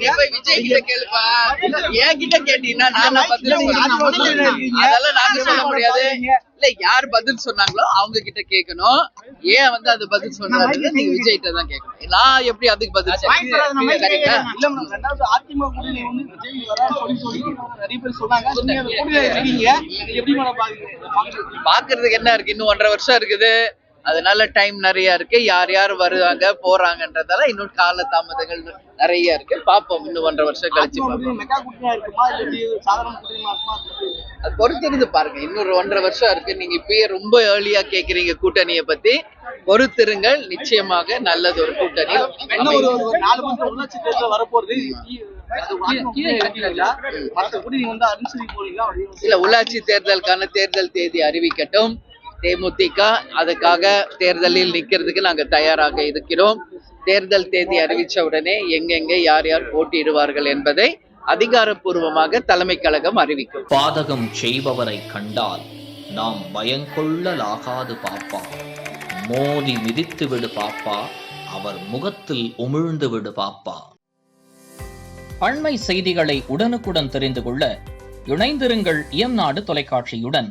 நீ போய் விஜய் கிட்ட கேளுப்பா. என்கிட்ட கேட்டீங்கன்னா நான் பதில் சொல்லுவேன். அதெல்லாம் நாங்க சொல்ல முடியாது. இல்ல யார் பதில் சொன்னாங்களோ அவங்க கிட்ட கேட்கணும். ஏன் வந்து அது பதில் சொன்னாங்க நீங்க விஜய் கிட்ட தான் கேட்கணும். நான் எப்படி அதுக்கு பதில் சொல்றேன்? சரிங்களா? பாக்குறதுக்கு என்ன இருக்கு? இன்னும் 1.5 வருஷம் இருக்குது. அதனால டைம் நிறைய இருக்கு. யார் யார் வருவாங்க போறாங்கன்றதால இன்னும் கால தாமதங்கள் நிறைய இருக்கு. பாப்போம், இன்னும் 1.5 வருஷம் கழிச்சு அது பொறுத்திருந்து பாருங்க. இன்னொரு 1.5 வருஷம் இருக்கு. நீங்க இப்பயே ரொம்ப ஏர்லியா கேக்குறீங்க கூட்டணியை பத்தி. பொறுத்திருங்கள், நிச்சயமாக நல்லது ஒரு கூட்டணி. இல்ல, உள்ளாட்சி தேர்தலுக்கான தேர்தல் தேதி அறிவிக்கட்டும் தேமுதிக. அதுக்காக தேர்தலில் நிக்கிறதுக்கு நாங்க தயாராக இருக்கிறோம். தேர்தல் தேதி அறிவிச்ச உடனே எங்கெங்க யார் யார் போட்டியிடுவார்கள் என்பதை அதிகாரப்பூர்வமாக தலைமை கழகம் அறிவிக்கும். பாதகம் செய்பவரை கண்டால் நாம் பயங்கொள்ளலாகாது பாப்பா. மோதி மிதித்து விடு பாப்பா, அவர் முகத்தில் உமிழ்ந்து விடு பாப்பா. அண்மை செய்திகளை உடனுக்குடன் தெரிந்து கொள்ள இணைந்திருங்கள் இயம்நாடு தொலைக்காட்சியுடன்.